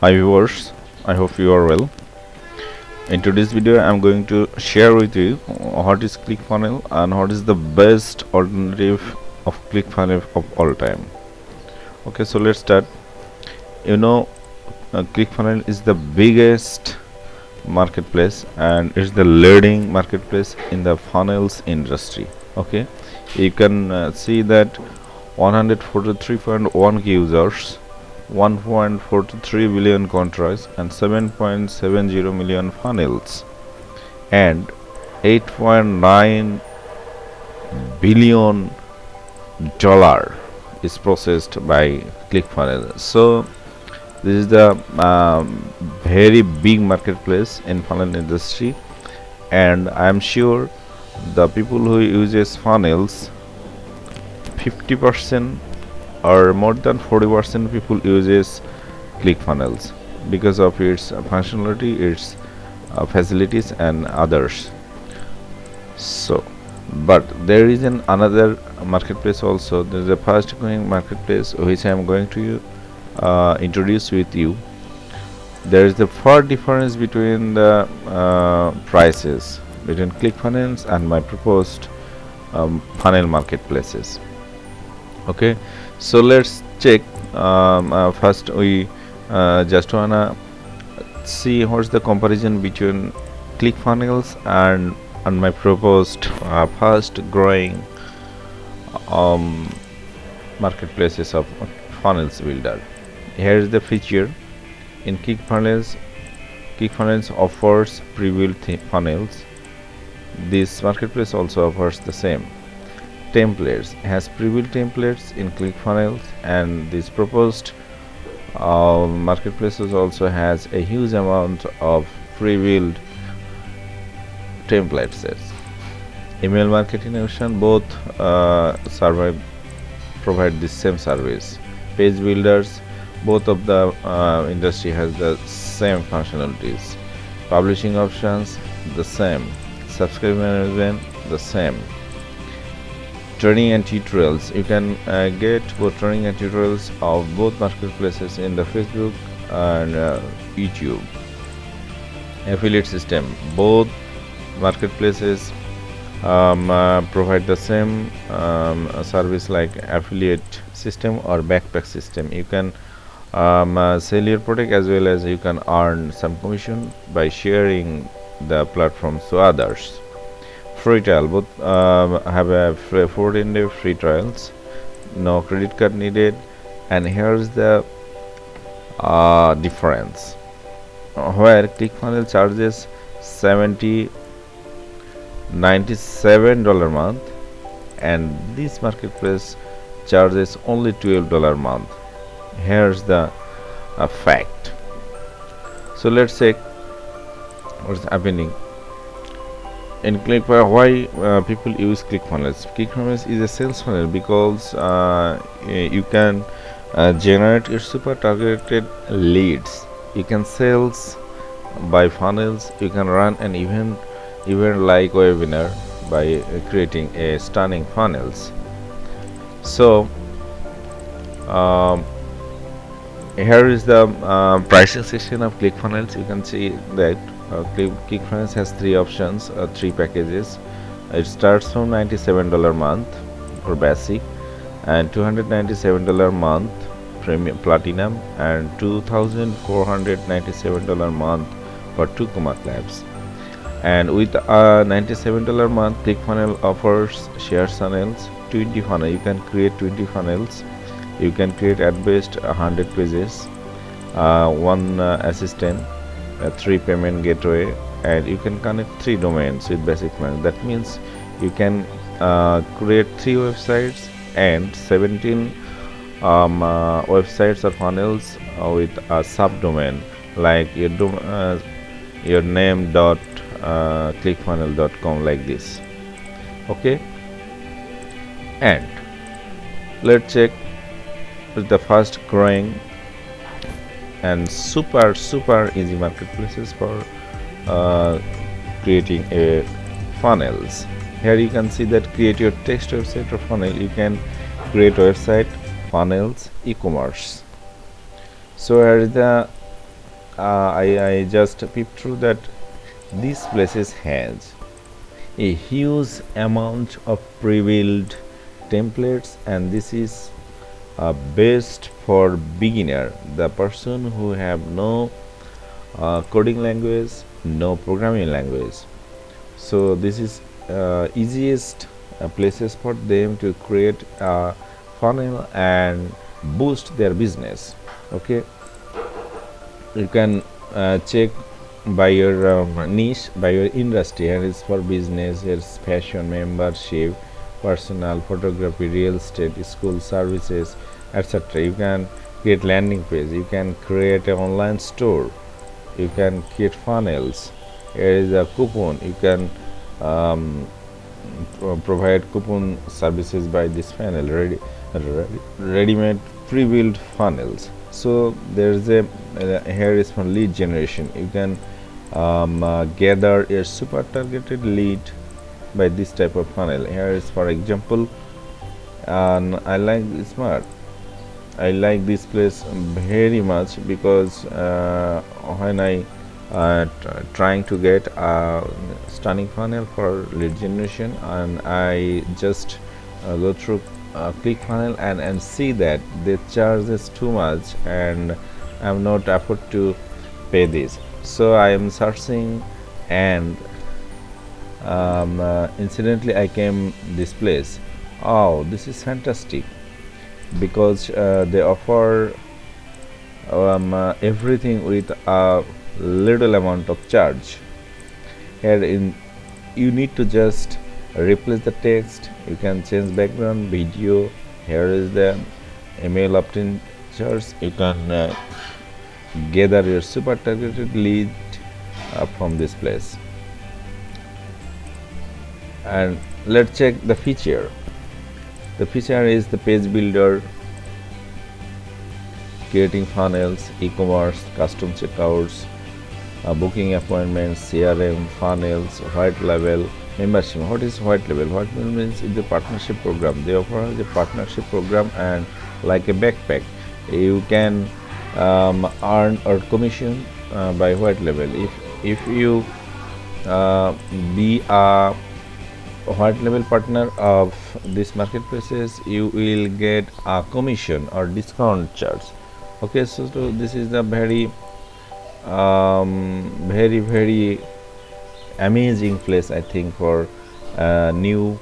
Hi viewers, I hope you are well. In today's video I'm going to share with you what is ClickFunnel and what is the best alternative of ClickFunnel of all time. Okay, so let's start. ClickFunnel is the biggest marketplace and it's the leading marketplace in the funnels industry. Okay, you can see that 143.1 users, 1.43 billion contracts and 7.70 million funnels and 8.9 billion dollar is processed by ClickFunnels. So this is the very big marketplace in funnel industry, and I am sure the people who uses funnels 50% or more than 40% people uses ClickFunnels because of its functionality, its facilities and others. So but there is another marketplace also. There is a fast growing marketplace which I am going to introduce with you. There is the far difference between the prices between ClickFunnels and my proposed funnel marketplaces. Okay, so let's check. First we just wanna see what's the comparison between ClickFunnels and my proposed fast growing marketplaces of funnels builder. Here is the feature in ClickFunnels. ClickFunnels offers pre-built funnels. This marketplace also offers the same. Templates has pre-built templates in ClickFunnels, and this proposed marketplaces also has a huge amount of pre-built template sets. Email marketing option both provide the same service. Page builders, both of the industry has the same functionalities. Publishing options the same. Subscription management the same. Training and tutorials, you can get both training and tutorials of both marketplaces in the Facebook and YouTube. Affiliate system, both marketplaces provide the same service like affiliate system or backpack system. You can sell your product as well as you can earn some commission by sharing the platforms to others. Free trial, both have a 14-day free trials, no credit card needed, and here's the difference. Where ClickFunnels charges $97 a month, and this marketplace charges only $12 a month. Here's the fact. So let's check what's happening in ClickFunnels. Why people use ClickFunnels? ClickFunnels is a sales funnel because you can generate your super targeted leads. You can sales by funnels. You can run an event like Webiner by creating a stunning funnels. So here is the pricing section of ClickFunnels. You can see that ClickFunnels has three options, three packages. It starts from $97 a month for basic, and $297 a month premium platinum, and $2,497 a month for 2 labs. And with $97 a month, ClickFunnels offers share funnels, 20 funnels. You can create 20 funnels. You can create at best 100 pages, one assistant, 3 payment gateway, and you can connect 3 domains with basic funnel. That means you can create 3 websites and 17 websites or funnels with a subdomain like your name dot clickfunnel.com, like this. Okay, and let's check with the fast growing and super easy marketplaces for creating a funnels. Here you can see that create your text website or funnel. You can create website, funnels, e-commerce. So here is the I just peeped through that these places has a huge amount of pre-built templates, and this is best for beginner, the person who have no coding language, no programming language. So this is easiest places for them to create a funnel and boost their business. Okay, you can check by your niche, by your industry. Here is for business, here's fashion, membership, personal, photography, real estate, school services, etc. You can create landing page, you can create an online store, you can create funnels. Here is a coupon, you can provide coupon services by this funnel, ready-made pre-built funnels. So there's a here is for lead generation, you can gather a super targeted lead by this type of funnel. Here is for example, and I like smart, I like this place very much because when I trying to get a stunning funnel for lead generation, and I just go through ClickFunnel and see that they charges too much and I'm not afford to pay this. So I am searching, and incidentally I came this place. Oh, this is fantastic because they offer everything with a little amount of charge. Here in you need to just replace the text, you can change background, video. Here is the email opt-in charge, you can gather your super targeted lead from this place. And let's check the feature. The feature is the page builder, creating funnels, e-commerce, custom checkouts, booking appointments, CRM, funnels, white label, membership. What is white label? White label means it's a partnership program. They offer the partnership program, and like a backpack, you can earn or commission by white label. If you be a white label partner of these marketplaces, you will get a commission or discount charge. Okay, so this is the very very amazing place, I think, for new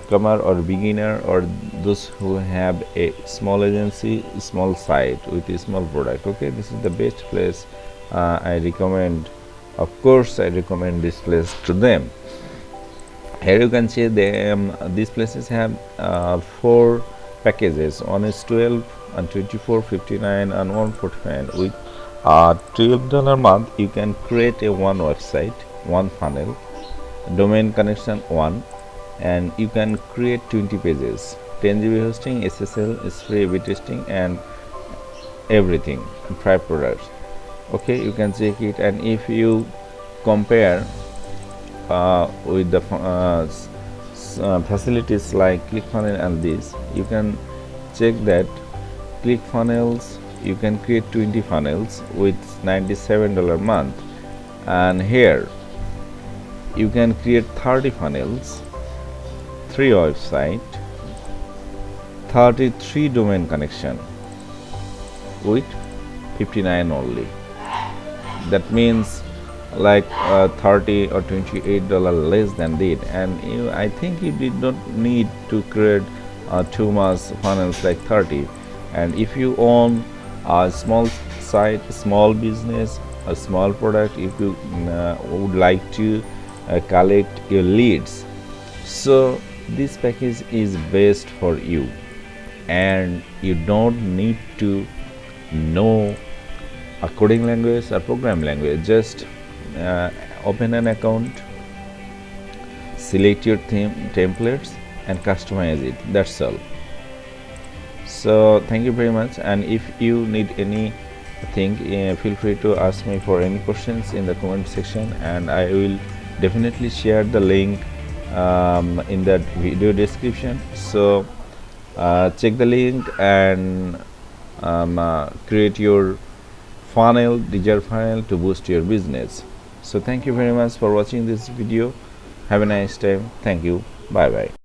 comer or beginner, or those who have a small agency, small site with a small product. Okay, this is the best place. I recommend, of course I recommend this place to them. Here you can see these places have 4 packages. One is 12 and 24, 59 and 149. With $12 a month you can create a one website, one funnel, domain connection 1, and you can create 20 pages, 10 GB hosting, SSL is free, A/B testing and everything, 5 products. Okay, you can check it, and if you compare with the facilities like ClickFunnels and this, you can check that ClickFunnels you can create 20 funnels with $97 a month, and here you can create 30 funnels, 3 website, 33 domain connection with 59 only. That means like 30 or $28 less than that, and I think you did not need to create too much funnels like 30. And if you own a small site, small business, a small product, if you would like to collect your leads, so this package is best for you, and you don't need to know a coding language or program language. Just open an account, select your theme templates and customize it. That's all. So thank you very much, and if you need anything, feel free to ask me for any questions in the comment section, and I will definitely share the link in that video description. So check the link and create your funnel, desired funnel to boost your business. So thank you very much for watching this video. Have a nice time. Thank you. Bye bye.